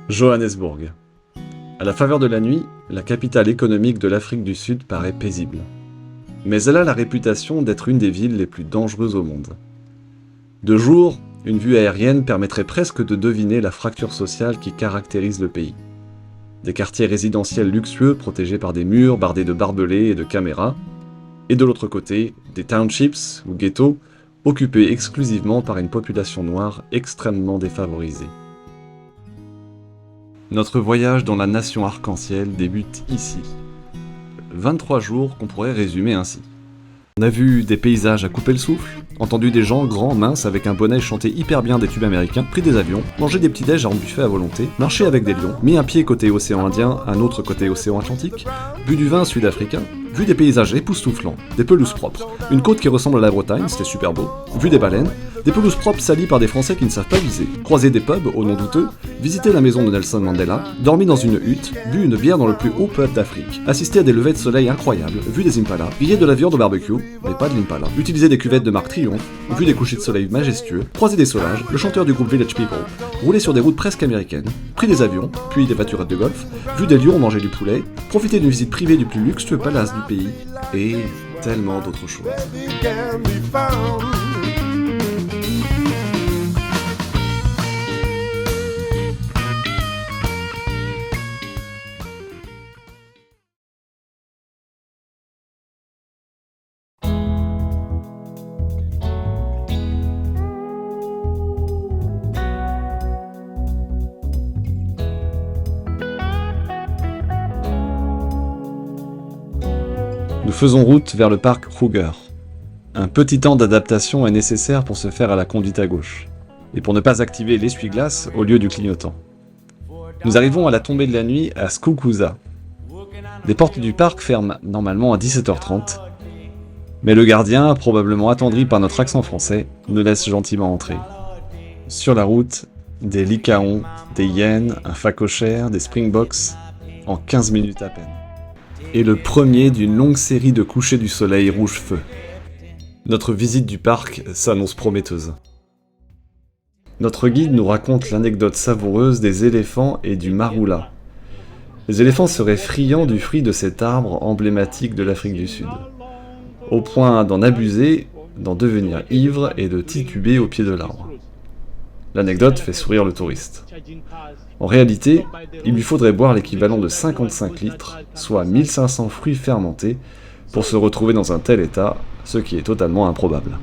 Johannesburg. À la faveur de la nuit, la capitale économique de l'Afrique du Sud paraît paisible. Mais elle a la réputation d'être une des villes les plus dangereuses au monde. De jour, une vue aérienne permettrait presque de deviner la fracture sociale qui caractérise le pays. Des quartiers résidentiels luxueux protégés par des murs bardés de barbelés et de caméras, et de l'autre côté, des townships ou ghettos occupés exclusivement par une population noire extrêmement défavorisée. Notre voyage dans la nation arc-en-ciel débute ici. 23 jours qu'on pourrait résumer ainsi. On a vu des paysages à couper le souffle, entendu des gens grands, minces, avec un bonnet chanter hyper bien des tubes américains, pris des avions, mangé des petits déj en buffet à volonté, marché avec des lions, mis un pied côté océan Indien, un autre côté océan Atlantique, bu du vin sud-africain, vu des paysages époustouflants, des pelouses propres, une côte qui ressemble à la Bretagne, c'était super beau, vu des baleines, des pelouses propres salies par des Français qui ne savent pas viser, croisé des pubs au nom douteux, visité la maison de Nelson Mandela, dormi dans une hutte, bu une bière dans le plus haut pub d'Afrique, assisté à des levées de soleil incroyables, vu des impalas, grillé de la viande au barbecue, mais pas de l'impala, utilisé des cuvettes de marque Triomphe, vu des couchers de soleil majestueux, croisé des Solages, le chanteur du groupe Village People, roulé sur des routes presque américaines, pris des avions, puis des voiturettes de golf, vu des lions manger du poulet, profité d'une visite privée du plus luxueux palace du pays, et tellement d'autres choses. Nous faisons route vers le parc Kruger. Un petit temps d'adaptation est nécessaire pour se faire à la conduite à gauche, et pour ne pas activer l'essuie-glace au lieu du clignotant. Nous arrivons à la tombée de la nuit à Skukuza. Les portes du parc ferment normalement à 17h30, mais le gardien, probablement attendri par notre accent français, nous laisse gentiment entrer. Sur la route, des lycaons, des hyènes, un phacochère, des springboks, en 15 minutes à peine. Et le premier d'une longue série de couchers du soleil rouge-feu. Notre visite du parc s'annonce prometteuse. Notre guide nous raconte l'anecdote savoureuse des éléphants et du marula. Les éléphants seraient friands du fruit de cet arbre emblématique de l'Afrique du Sud, au point d'en abuser, d'en devenir ivre et de tituber au pied de l'arbre. L'anecdote fait sourire le touriste. En réalité, il lui faudrait boire l'équivalent de 55 litres, soit 1500 fruits fermentés, pour se retrouver dans un tel état, ce qui est totalement improbable.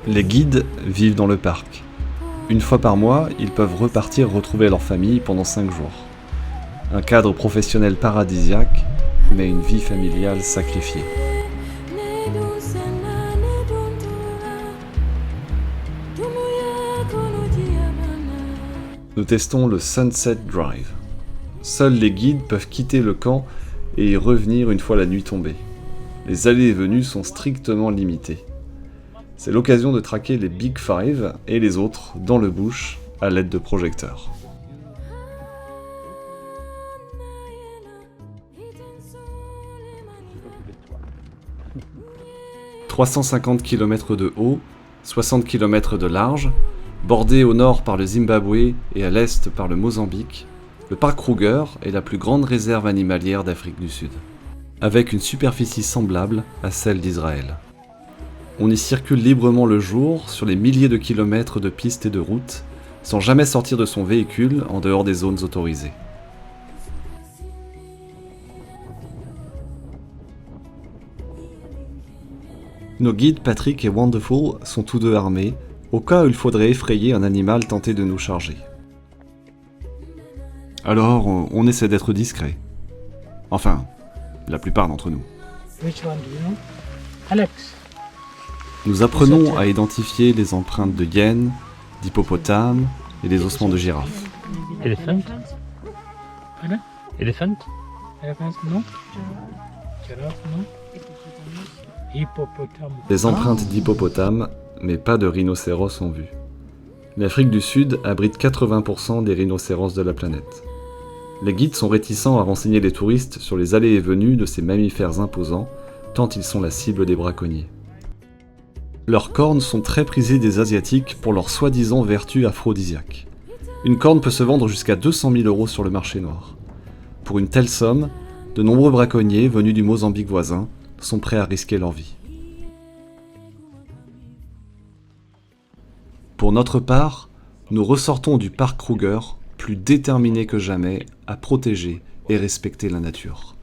Les guides vivent dans le parc. Une fois par mois, ils peuvent repartir retrouver leur famille pendant 5 jours. Un cadre professionnel paradisiaque, mais une vie familiale sacrifiée. Nous testons le Sunset Drive. Seuls les guides peuvent quitter le camp et y revenir une fois la nuit tombée. Les allées et venues sont strictement limitées. C'est l'occasion de traquer les Big Five et les autres dans le bush à l'aide de projecteurs. « 350 km de haut, 60 km de large, bordé au nord par le Zimbabwe et à l'est par le Mozambique, le parc Kruger est la plus grande réserve animalière d'Afrique du Sud, avec une superficie semblable à celle d'Israël. On y circule librement le jour sur les milliers de kilomètres de pistes et de routes, sans jamais sortir de son véhicule en dehors des zones autorisées. Nos guides Patrick et Wonderful sont tous deux armés, au cas où il faudrait effrayer un animal tenté de nous charger. Alors, on essaie d'être discret. Enfin, la plupart d'entre nous. Which one do you know? Alex. Nous apprenons à identifier les empreintes de hyènes, d'hippopotames et les ossements de girafes. Elephant? Elephant? Elephant, no? girafe, non? Hippopotame. Des empreintes d'hippopotames, mais pas de rhinocéros en vue. L'Afrique du Sud abrite 80% des rhinocéros de la planète. Les guides sont réticents à renseigner les touristes sur les allées et venues de ces mammifères imposants, tant ils sont la cible des braconniers. Leurs cornes sont très prisées des Asiatiques pour leur soi-disant vertu aphrodisiaque. Une corne peut se vendre jusqu'à 200 000 € sur le marché noir. Pour une telle somme, de nombreux braconniers venus du Mozambique voisin sont prêts à risquer leur vie. Pour notre part, nous ressortons du parc Kruger plus déterminés que jamais à protéger et respecter la nature.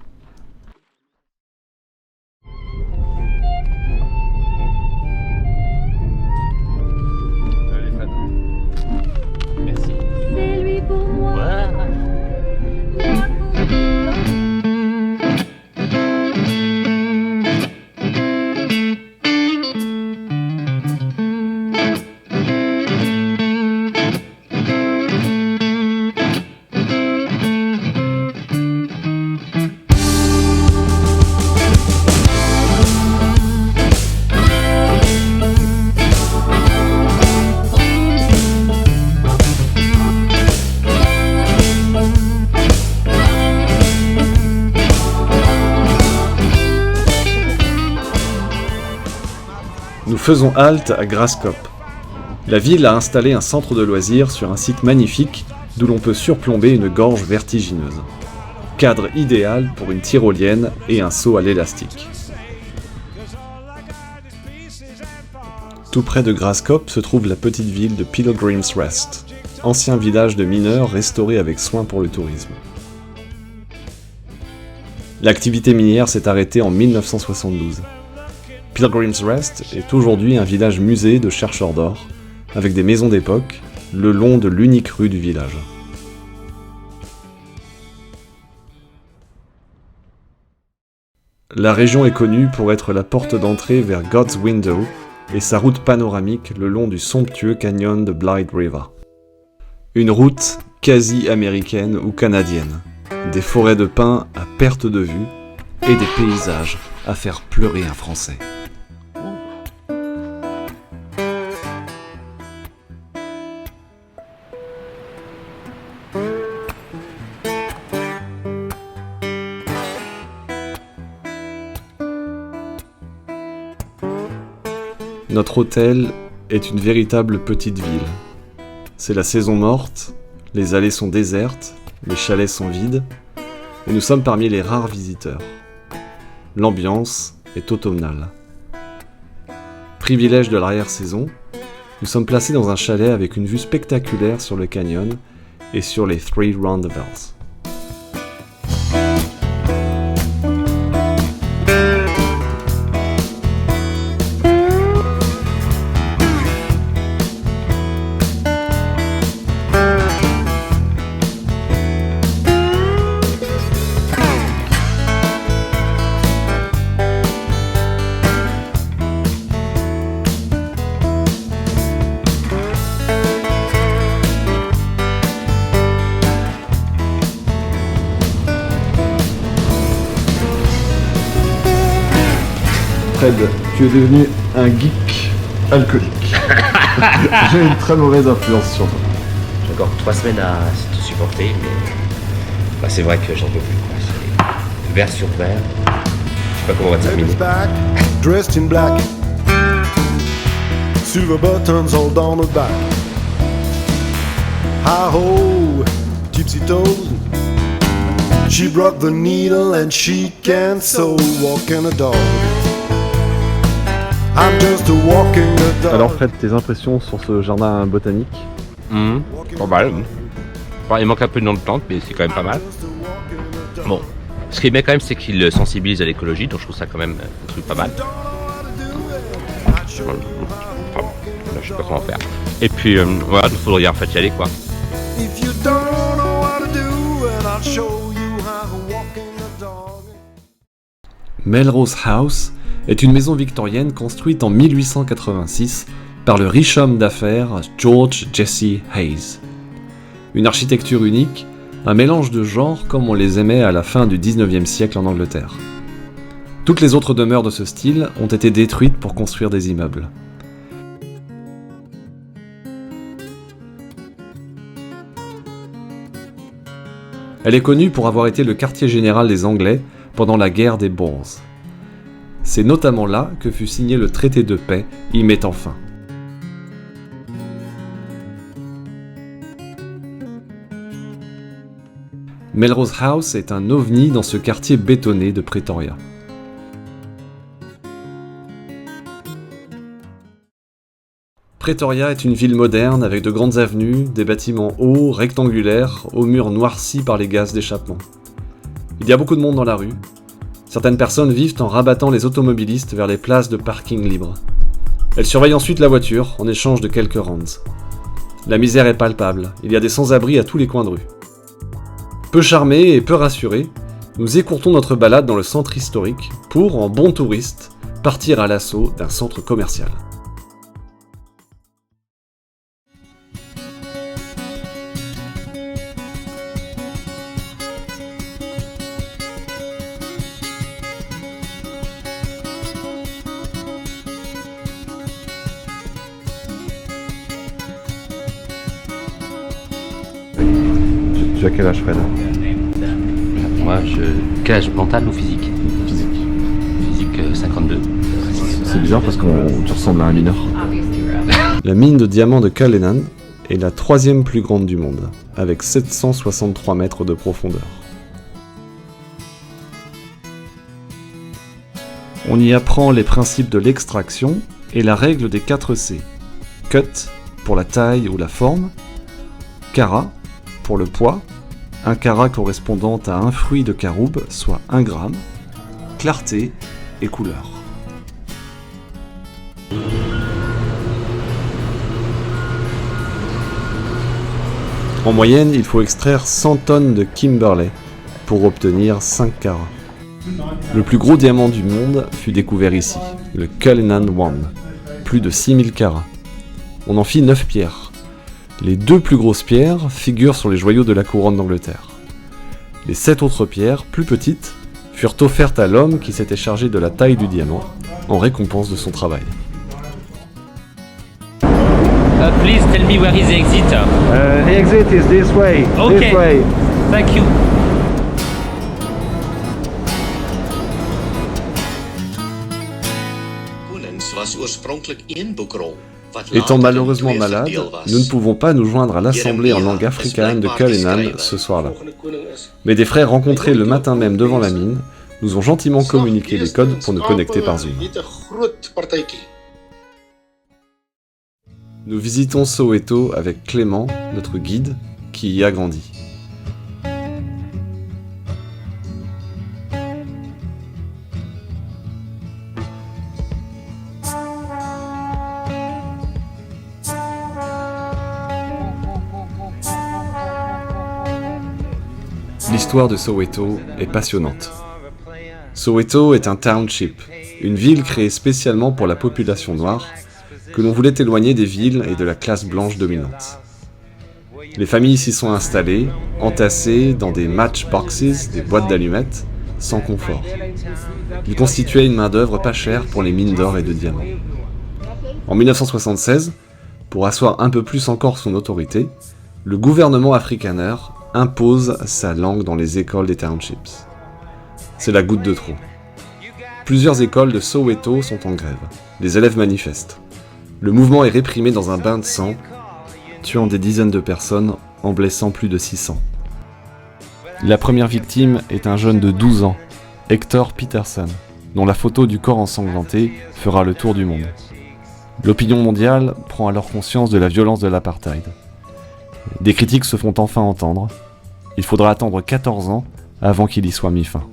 Merci. C'est lui pour moi. Nous faisons halte à Graskop. La ville a installé un centre de loisirs sur un site magnifique d'où l'on peut surplomber une gorge vertigineuse. Cadre idéal pour une tyrolienne et un saut à l'élastique. Tout près de Graskop se trouve la petite ville de Pilgrim's Rest, ancien village de mineurs restauré avec soin pour le tourisme. L'activité minière s'est arrêtée en 1972. Pilgrim's Rest est aujourd'hui un village musée de chercheurs d'or, avec des maisons d'époque, le long de l'unique rue du village. La région est connue pour être la porte d'entrée vers God's Window et sa route panoramique le long du somptueux canyon de Blythe River. Une route quasi américaine ou canadienne, des forêts de pins à perte de vue et des paysages à faire pleurer un Français. Notre hôtel est une véritable petite ville. C'est la saison morte, les allées sont désertes, les chalets sont vides, et nous sommes parmi les rares visiteurs. L'ambiance est automnale. Privilège de l'arrière-saison, nous sommes placés dans un chalet avec une vue spectaculaire sur le canyon et sur les Three Roundabouts. Fred, tu es devenu un geek alcoolique. J'ai une très mauvaise influence sur toi. J'ai encore 3 semaines à te supporter, mais c'est vrai que j'en peux plus. Quoi. C'est verre sur verre. Je sais pas comment on va terminer. Back, dressed in black, silver buttons all down her back. Hi-ho, tipsy toes. She broke the needle and she can't sew. Walking a dog. I'm just a walking a dog. Alors Fred, tes impressions sur ce jardin botanique? Pas mal. Enfin, il manque un peu de nom de plantes, mais c'est quand même pas mal. Bon, ce qui est bien quand même, c'est qu'il sensibilise à l'écologie, donc je trouve ça quand même un truc pas mal. Enfin, bon, là, je sais pas comment faire. Et puis voilà, il faudrait en fait y aller quoi. If you don't know what to do, and I'll show you how to walking a dog. Melrose House est une maison victorienne construite en 1886 par le riche homme d'affaires George Jesse Hayes. Une architecture unique, un mélange de genres comme on les aimait à la fin du 19e siècle en Angleterre. Toutes les autres demeures de ce style ont été détruites pour construire des immeubles. Elle est connue pour avoir été le quartier général des Anglais pendant la guerre des Boers. C'est notamment là que fut signé le traité de paix y mettant fin. Melrose House est un ovni dans ce quartier bétonné de Pretoria. Pretoria est une ville moderne avec de grandes avenues, des bâtiments hauts, rectangulaires, aux murs noircis par les gaz d'échappement. Il y a beaucoup de monde dans la rue. Certaines personnes vivent en rabattant les automobilistes vers les places de parking libres. Elles surveillent ensuite la voiture en échange de quelques rands. La misère est palpable, il y a des sans-abri à tous les coins de rue. Peu charmés et peu rassurés, nous écourtons notre balade dans le centre historique pour, en bons touristes, partir à l'assaut d'un centre commercial. Tu as quel âge, Fred? Moi, quel âge, mental ou physique? Physique. Physique 52. C'est bizarre parce que tu ressembles à un mineur. La mine de diamants de Cullinan est la troisième plus grande du monde, avec 763 mètres de profondeur. On y apprend les principes de l'extraction et la règle des 4 C. Cut pour la taille ou la forme, carat pour le poids, un carat correspondant à un fruit de caroube, soit 1 gramme, clarté et couleur. En moyenne, il faut extraire 100 tonnes de Kimberley pour obtenir 5 carats. Le plus gros diamant du monde fut découvert ici, le Cullinan One, plus de 6000 carats. On en fit 9 pierres. Les 2 plus grosses pierres figurent sur les joyaux de la couronne d'Angleterre. Les 7 autres pierres, plus petites, furent offertes à l'homme qui s'était chargé de la taille du diamant, en récompense de son travail. Please tell me where is the exit. The exit is this way. Okay. This way. Thank you. Étant malheureusement malade, nous ne pouvons pas nous joindre à l'assemblée en langue afrikaane de Cullinan ce soir-là. Mais des frères rencontrés le matin même devant la mine nous ont gentiment communiqué les codes pour nous connecter par Zoom. Nous visitons Soweto avec Clément, notre guide, qui y a grandi. L'histoire de Soweto est passionnante. Soweto est un township, une ville créée spécialement pour la population noire, que l'on voulait éloigner des villes et de la classe blanche dominante. Les familles s'y sont installées, entassées dans des matchboxes, des boîtes d'allumettes, sans confort. Ils constituaient une main-d'œuvre pas chère pour les mines d'or et de diamants. En 1976, pour asseoir un peu plus encore son autorité, le gouvernement afrikaner impose sa langue dans les écoles des townships. C'est la goutte de trop. Plusieurs écoles de Soweto sont en grève. Les élèves manifestent. Le mouvement est réprimé dans un bain de sang, tuant des dizaines de personnes, en blessant plus de 600. La première victime est un jeune de 12 ans, Hector Peterson, dont la photo du corps ensanglanté fera le tour du monde. L'opinion mondiale prend alors conscience de la violence de l'apartheid. Des critiques se font enfin entendre. Il faudra attendre 14 ans avant qu'il y soit mis fin.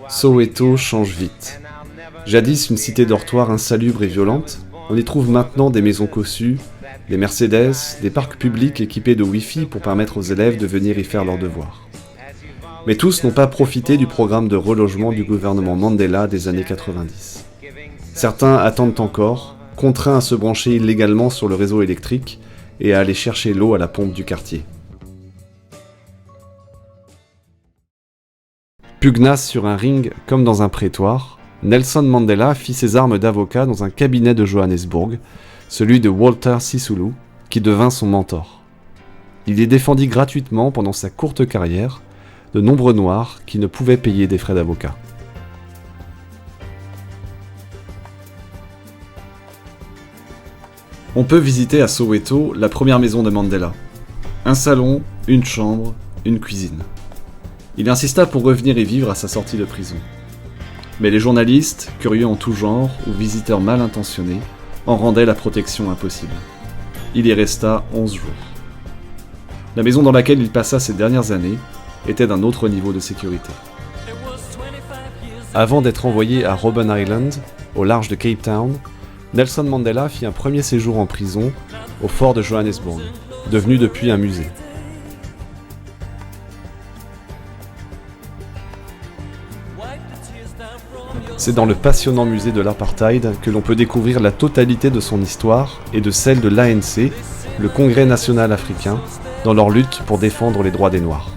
Soweto change vite. Jadis une cité dortoir insalubre et violente, on y trouve maintenant des maisons cossues, des Mercedes, des parcs publics équipés de Wi-Fi pour permettre aux élèves de venir y faire leurs devoirs. Mais tous n'ont pas profité du programme de relogement du gouvernement Mandela des années 90. Certains attendent encore, contraints à se brancher illégalement sur le réseau électrique et à aller chercher l'eau à la pompe du quartier. Pugnace sur un ring comme dans un prétoire, Nelson Mandela fit ses armes d'avocat dans un cabinet de Johannesburg, celui de Walter Sisulu, qui devint son mentor. Il y défendit gratuitement pendant sa courte carrière de nombreux Noirs qui ne pouvaient payer des frais d'avocat. On peut visiter à Soweto la première maison de Mandela. Un salon, une chambre, une cuisine. Il insista pour revenir y vivre à sa sortie de prison. Mais les journalistes, curieux en tout genre ou visiteurs mal intentionnés, en rendaient la protection impossible. Il y resta 11 jours. La maison dans laquelle il passa ses dernières années était d'un autre niveau de sécurité. Avant d'être envoyé à Robben Island, au large de Cape Town, Nelson Mandela fit un premier séjour en prison au fort de Johannesburg, devenu depuis un musée. C'est dans le passionnant musée de l'apartheid que l'on peut découvrir la totalité de son histoire et de celle de l'ANC, le Congrès national africain, dans leur lutte pour défendre les droits des Noirs.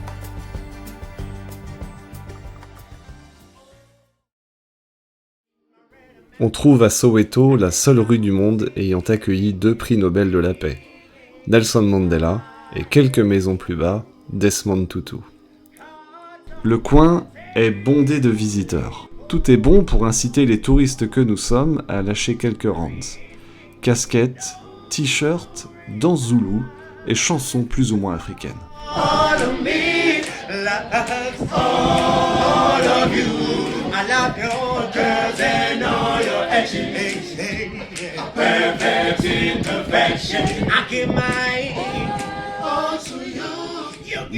On trouve à Soweto la seule rue du monde ayant accueilli 2 prix Nobel de la paix, Nelson Mandela et quelques maisons plus bas, Desmond Tutu. Le coin est bondé de visiteurs. Tout est bon pour inciter les touristes que nous sommes à lâcher quelques rands. Casquettes, t-shirts, danse zoulou et chansons plus ou moins africaines.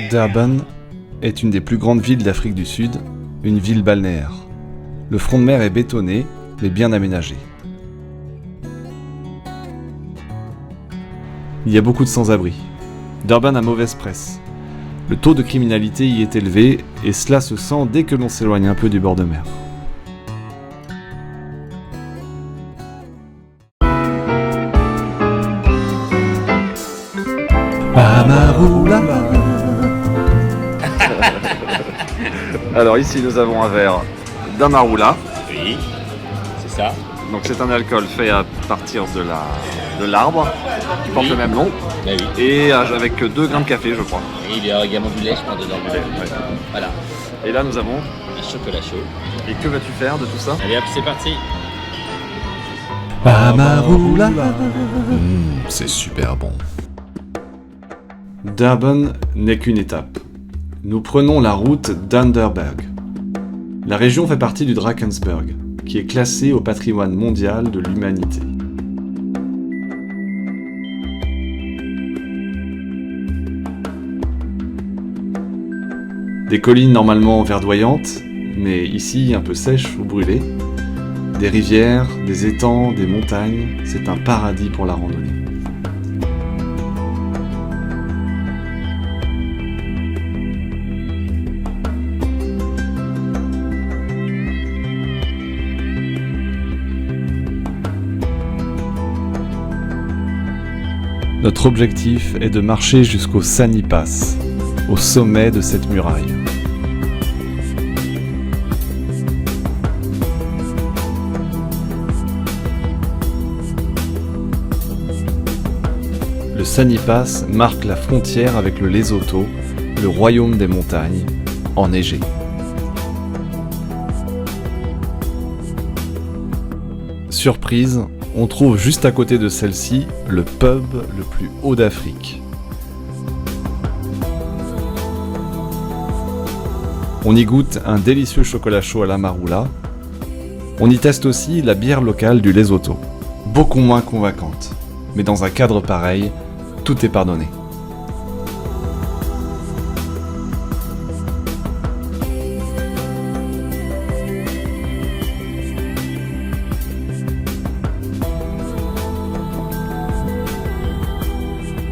Durban est une des plus grandes villes d'Afrique du Sud, une ville balnéaire. Le front de mer est bétonné, mais bien aménagé. Il y a beaucoup de sans-abri. Durban a mauvaise presse. Le taux de criminalité y est élevé, et cela se sent dès que l'on s'éloigne un peu du bord de mer. Amarula. Alors ici nous avons un verre d'Amarula. Oui, c'est ça. Donc c'est un alcool fait à partir de l'arbre qui porte le même nom. Bah oui. Et avec 2 grains de café je crois. Et il y a également du lait, je crois, dedans. Ouais. Voilà. Et là nous avons... Un chocolat chaud. Et que vas-tu faire de tout ça? Allez hop, c'est parti. Amarula. C'est super bon. Durban n'est qu'une étape. Nous prenons la route d'Underberg. La région fait partie du Drakensberg, qui est classé au patrimoine mondial de l'humanité. Des collines normalement verdoyantes, mais ici un peu sèches ou brûlées. Des rivières, des étangs, des montagnes, c'est un paradis pour la randonnée. Notre objectif est de marcher jusqu'au Sani Pass, au sommet de cette muraille. Le Sani Pass marque la frontière avec le Lesotho, le royaume des montagnes, enneigé. Surprise, on trouve juste à côté de celle-ci le pub le plus haut d'Afrique. On y goûte un délicieux chocolat chaud à l'Amarula. On y teste aussi la bière locale du Lesotho, beaucoup moins convaincante. Mais dans un cadre pareil, tout est pardonné.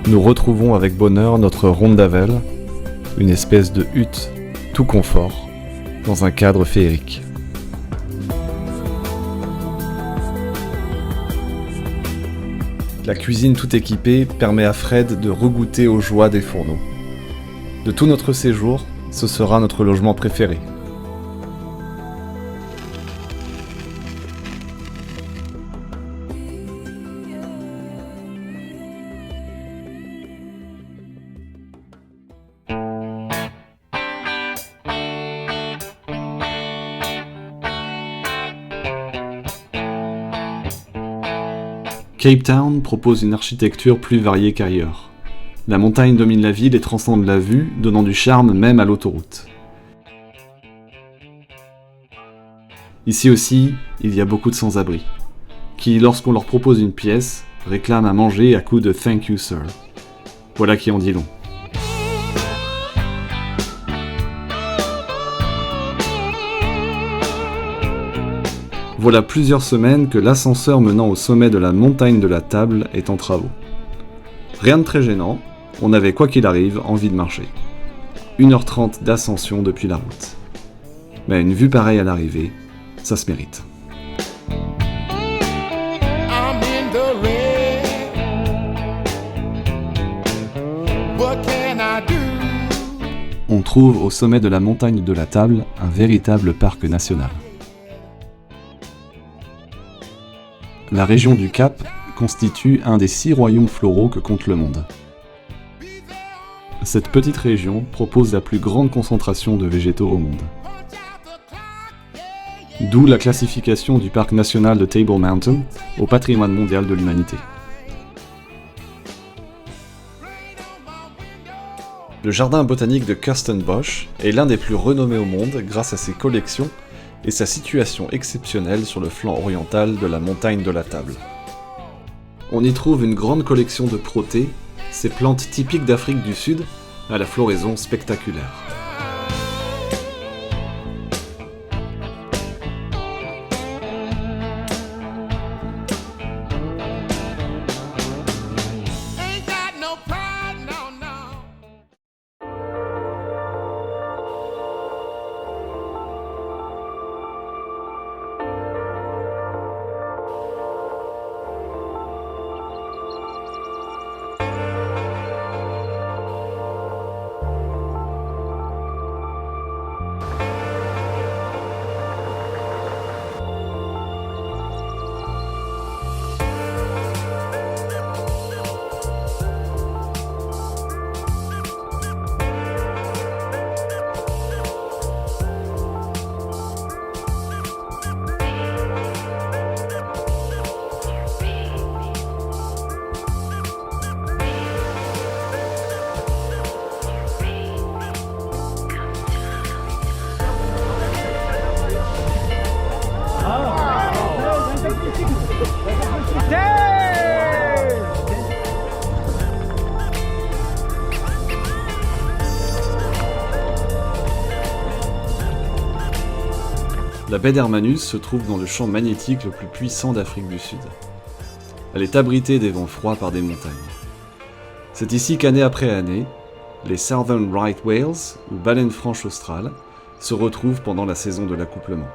Nous retrouvons avec bonheur notre rondavel, une espèce de hutte tout confort, dans un cadre féerique. La cuisine tout équipée permet à Fred de regoûter aux joies des fourneaux. De tout notre séjour, ce sera notre logement préféré. Cape Town propose une architecture plus variée qu'ailleurs. La montagne domine la ville et transcende la vue, donnant du charme même à l'autoroute. Ici aussi, il y a beaucoup de sans-abri, qui, lorsqu'on leur propose une pièce, réclament à manger à coups de « Thank you, sir ». Voilà qui en dit long. Voilà plusieurs semaines que l'ascenseur menant au sommet de la montagne de la Table est en travaux. Rien de très gênant, on avait quoi qu'il arrive envie de marcher. 1h30 d'ascension depuis la route. Mais une vue pareille à l'arrivée, ça se mérite. I'm in the red. What can I do? On trouve au sommet de la montagne de la Table un véritable parc national. La région du Cap constitue un des 6 royaumes floraux que compte le monde. Cette petite région propose la plus grande concentration de végétaux au monde. D'où la classification du parc national de Table Mountain au patrimoine mondial de l'humanité. Le jardin botanique de Kirstenbosch est l'un des plus renommés au monde grâce à ses collections et sa situation exceptionnelle sur le flanc oriental de la montagne de la Table. On y trouve une grande collection de protées, ces plantes typiques d'Afrique du Sud, à la floraison spectaculaire. Ain't got no pride, no, no. La baie d'Hermanus se trouve dans le champ magnétique le plus puissant d'Afrique du Sud. Elle est abritée des vents froids par des montagnes. C'est ici qu'année après année, les Southern Right Whales, ou baleines franches australes, se retrouvent pendant la saison de l'accouplement.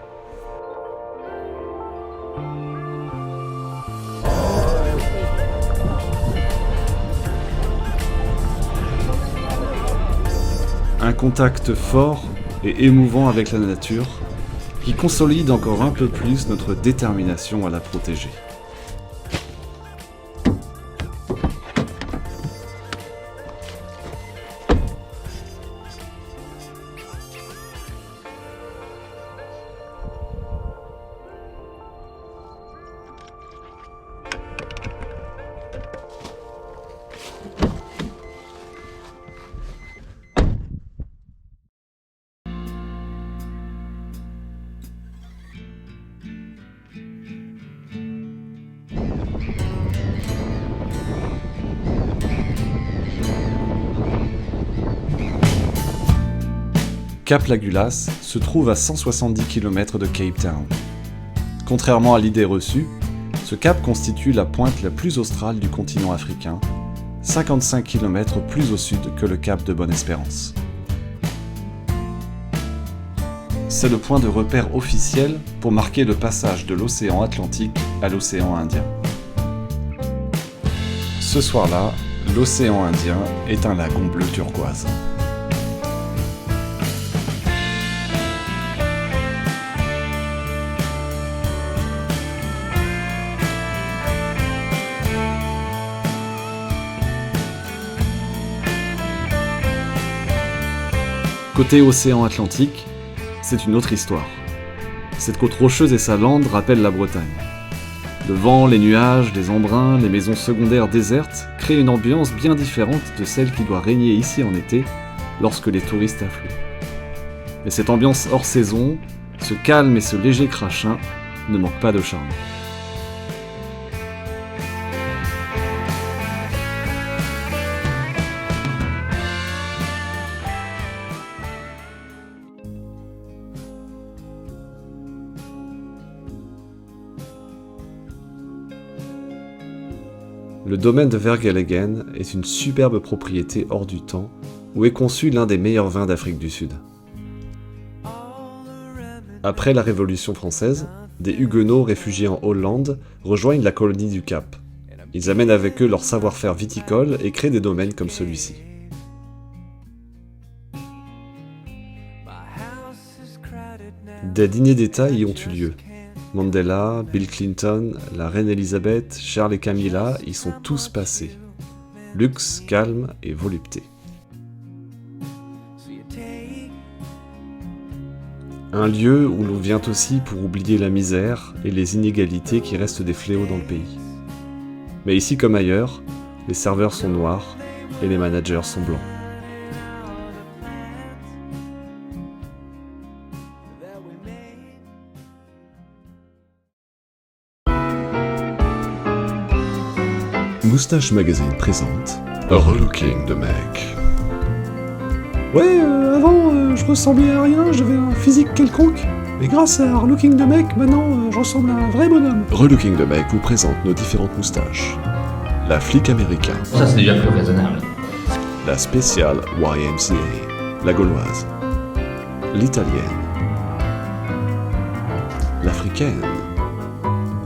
Un contact fort et émouvant avec la nature qui consolide encore un peu plus notre détermination à la protéger. Cap Lagulas se trouve à 170 km de Cape Town. Contrairement à l'idée reçue, ce cap constitue la pointe la plus australe du continent africain, 55 km plus au sud que le cap de Bonne-Espérance. C'est le point de repère officiel pour marquer le passage de l'océan Atlantique à l'océan Indien. Ce soir-là, l'océan Indien est un lagon bleu turquoise. Côté océan Atlantique, c'est une autre histoire. Cette côte rocheuse et sa lande rappellent la Bretagne. Le vent, les nuages, les embruns, les maisons secondaires désertes créent une ambiance bien différente de celle qui doit régner ici en été, lorsque les touristes affluent. Mais cette ambiance hors saison, ce calme et ce léger crachin, ne manquent pas de charme. Le domaine de Vergelegen est une superbe propriété hors du temps où est conçu l'un des meilleurs vins d'Afrique du Sud. Après la Révolution française, des Huguenots réfugiés en Hollande rejoignent la colonie du Cap. Ils amènent avec eux leur savoir-faire viticole et créent des domaines comme celui-ci. Des dîners d'État y ont eu lieu. Mandela, Bill Clinton, la reine Elisabeth, Charles et Camilla y sont tous passés. Luxe, calme et volupté. Un lieu où l'on vient aussi pour oublier la misère et les inégalités qui restent des fléaux dans le pays. Mais ici comme ailleurs, les serveurs sont noirs et les managers sont blancs. Moustache Magazine présente Relooking the Mec. Ouais, avant, je ressemblais à rien, j'avais un physique quelconque. Mais grâce à Relooking the Mec, maintenant, je ressemble à un vrai bonhomme. Relooking the Mec vous présente nos différentes moustaches. La flic américaine. Ça, c'est déjà plus raisonnable. La spéciale YMCA. La gauloise. L'italienne. L'africaine.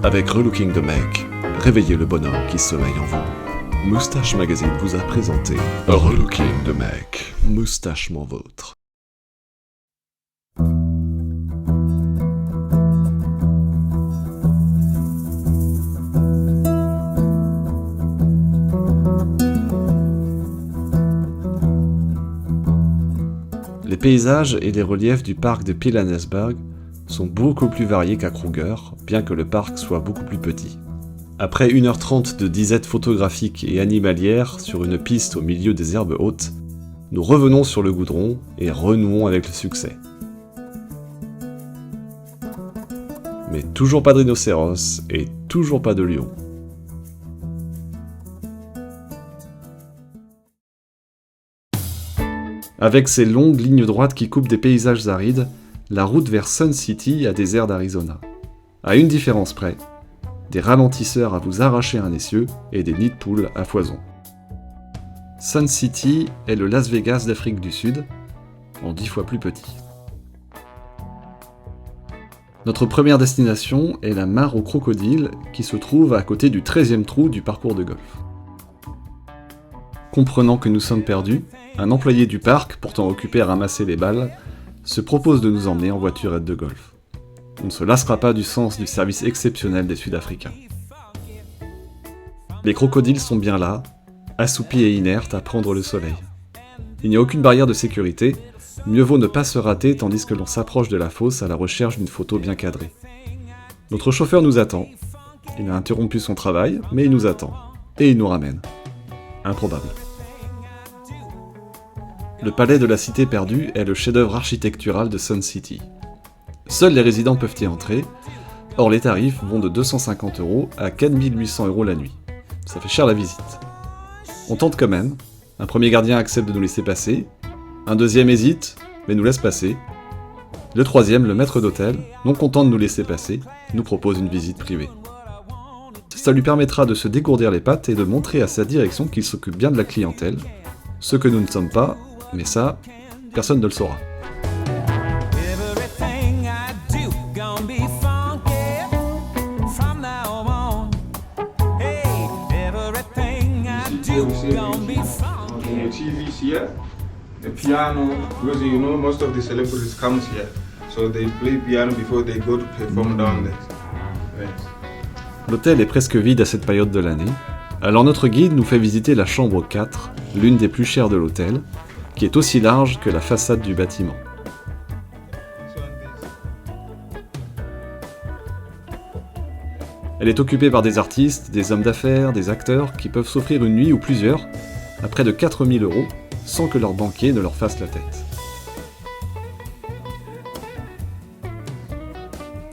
Avec Relooking the Mec, réveillez le bonhomme qui sommeille en vous. Moustache Magazine vous a présenté Relooking the Mec. Moustachement vôtre. Les paysages et les reliefs du parc de Pilanesberg sont beaucoup plus variés qu'à Kruger, bien que le parc soit beaucoup plus petit. Après 1h30 de disette photographique et animalière sur une piste au milieu des herbes hautes, nous revenons sur le goudron et renouons avec le succès. Mais toujours pas de rhinocéros et toujours pas de lion. Avec ses longues lignes droites qui coupent des paysages arides, la route vers Sun City a des airs d'Arizona. À une différence près, des ralentisseurs à vous arracher un essieu et des nids de poules à foison. Sun City est le Las Vegas d'Afrique du Sud, en 10 fois plus petit. Notre première destination est la mare aux crocodiles qui se trouve à côté du 13e trou du parcours de golf. Comprenant que nous sommes perdus, un employé du parc, pourtant occupé à ramasser les balles, se propose de nous emmener en voiturette de golf. On ne se lassera pas du sens du service exceptionnel des Sud-Africains. Les crocodiles sont bien là, assoupis et inertes à prendre le soleil. Il n'y a aucune barrière de sécurité, mieux vaut ne pas se rater tandis que l'on s'approche de la fosse à la recherche d'une photo bien cadrée. Notre chauffeur nous attend. Il a interrompu son travail, mais il nous attend. Et il nous ramène. Improbable. Le palais de la Cité perdue est le chef-d'œuvre architectural de Sun City. Seuls les résidents peuvent y entrer, or les tarifs vont de 250 € à 4800 € la nuit. Ça fait cher la visite. On tente quand même, un premier gardien accepte de nous laisser passer, un deuxième hésite, mais nous laisse passer. Le troisième, le maître d'hôtel, non content de nous laisser passer, nous propose une visite privée. Ça lui permettra de se dégourdir les pattes et de montrer à sa direction qu'il s'occupe bien de la clientèle, ce que nous ne sommes pas, mais ça, personne ne le saura. TVs here, the piano, because you know most of the celebrities comes here, so they play piano before they go to perform down there. Right. L'hôtel est presque vide à cette période de l'année, alors notre guide nous fait visiter la chambre 4, l'une des plus chères de l'hôtel, qui est aussi large que la façade du bâtiment. Elle est occupée par des artistes, des hommes d'affaires, des acteurs qui peuvent s'offrir une nuit ou plusieurs à près de 4 000 € sans que leur banquier ne leur fasse la tête.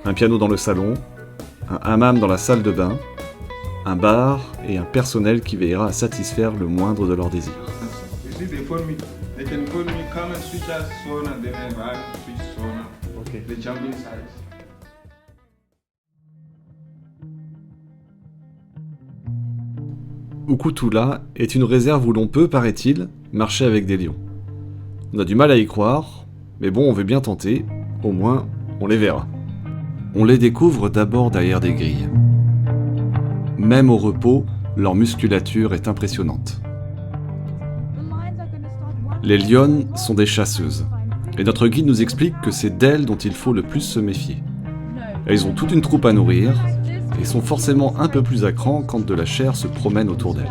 Un piano dans le salon, un hammam dans la salle de bain, un bar et un personnel qui veillera à satisfaire le moindre de leurs désirs. You see, they can phone me, come and switch us sauna, then I switch sauna. Okay. The jumping size. Ukutula est une réserve où l'on peut, paraît-il, marcher avec des lions. On a du mal à y croire, mais bon, on veut bien tenter, au moins, on les verra. On les découvre d'abord derrière des grilles. Même au repos, leur musculature est impressionnante. Les lionnes sont des chasseuses, et notre guide nous explique que c'est d'elles dont il faut le plus se méfier. Elles ont toute une troupe à nourrir, et sont forcément un peu plus à cran quand de la chair se promène autour d'elles.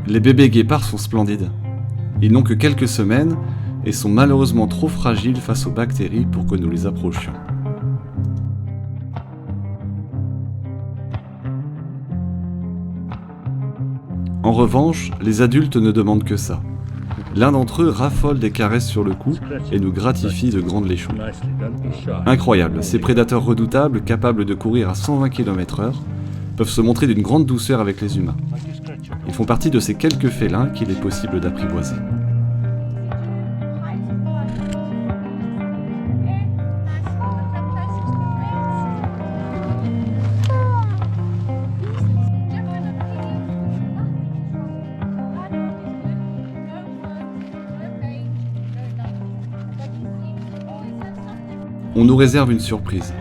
Les bébés guépards sont splendides. Ils n'ont que quelques semaines, et sont malheureusement trop fragiles face aux bactéries pour que nous les approchions. En revanche, les adultes ne demandent que ça. L'un d'entre eux raffole des caresses sur le cou et nous gratifie de grandes léchouilles. Incroyable, ces prédateurs redoutables, capables de courir à 120 km/h, peuvent se montrer d'une grande douceur avec les humains. Ils font partie de ces quelques félins qu'il est possible d'apprivoiser. On nous réserve une surprise.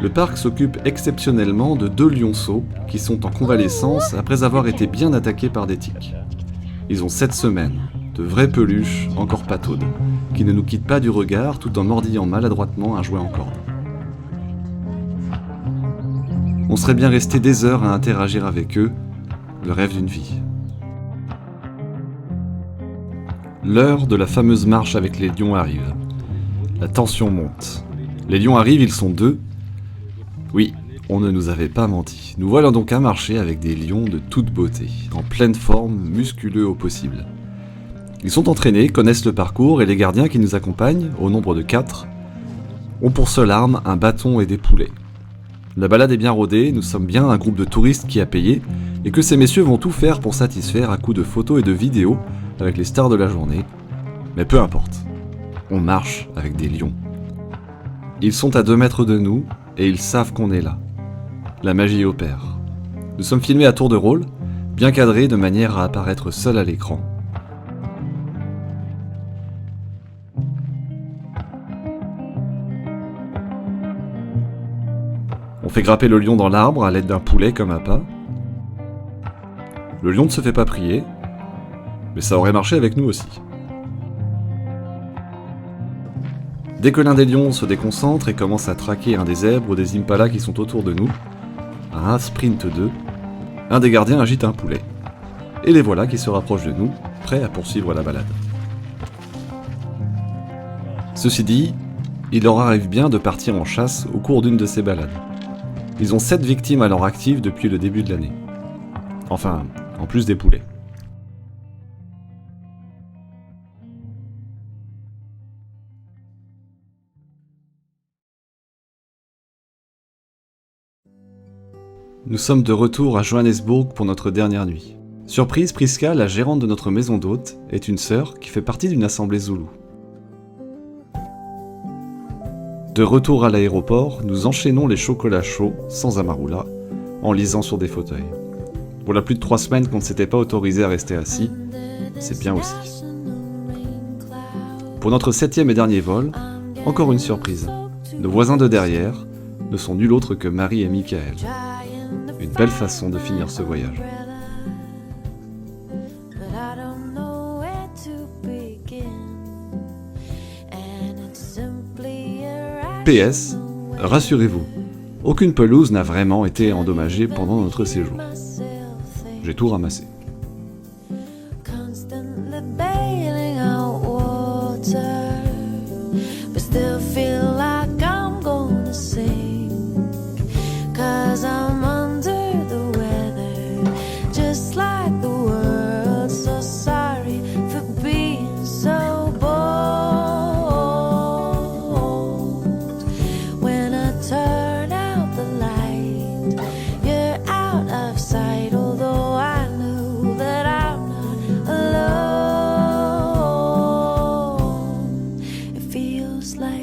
Le parc s'occupe exceptionnellement de 2 lionceaux qui sont en convalescence après avoir été bien attaqués par des tiques. Ils ont 7 semaines, de vraies peluches encore pataudes, qui ne nous quittent pas du regard tout en mordillant maladroitement un jouet en corde. On serait bien resté des heures à interagir avec eux, le rêve d'une vie. L'heure de la fameuse marche avec les lions arrive. La tension monte. Les lions arrivent, ils sont 2. Oui, on ne nous avait pas menti. Nous voilà donc à marcher avec des lions de toute beauté, en pleine forme, musculeux au possible. Ils sont entraînés, connaissent le parcours et les gardiens qui nous accompagnent, au nombre de 4, ont pour seule arme un bâton et des poulets. La balade est bien rodée, nous sommes bien un groupe de touristes qui a payé et que ces messieurs vont tout faire pour satisfaire à coups de photos et de vidéos avec les stars de la journée. Mais peu importe, on marche avec des lions. Ils sont à 2 mètres de nous, et ils savent qu'on est là. La magie opère. Nous sommes filmés à tour de rôle, bien cadrés de manière à apparaître seuls à l'écran. On fait grapper le lion dans l'arbre à l'aide d'un poulet comme appât. Le lion ne se fait pas prier, mais ça aurait marché avec nous aussi. Dès que l'un des lions se déconcentre et commence à traquer un des zèbres ou des impalas qui sont autour de nous, à un sprint 2, un des gardiens agite un poulet. Et les voilà qui se rapprochent de nous, prêts à poursuivre la balade. Ceci dit, il leur arrive bien de partir en chasse au cours d'une de ces balades. Ils ont 7 victimes à leur actif depuis le début de l'année. Enfin, en plus des poulets. Nous sommes de retour à Johannesburg pour notre dernière nuit. Surprise, Priska, la gérante de notre maison d'hôte, est une sœur qui fait partie d'une assemblée zoulou. De retour à l'aéroport, nous enchaînons les chocolats chauds, sans amarula, en lisant sur des fauteuils. Voilà plus de 3 semaines qu'on ne s'était pas autorisé à rester assis, c'est bien aussi. Pour notre 7e et dernier vol, encore une surprise. Nos voisins de derrière ne sont nul autre que Marie et Michael. Une belle façon de finir ce voyage. PS, rassurez-vous, aucune pelouse n'a vraiment été endommagée pendant notre séjour. J'ai tout ramassé. But still feel like I'm gonna sing. close like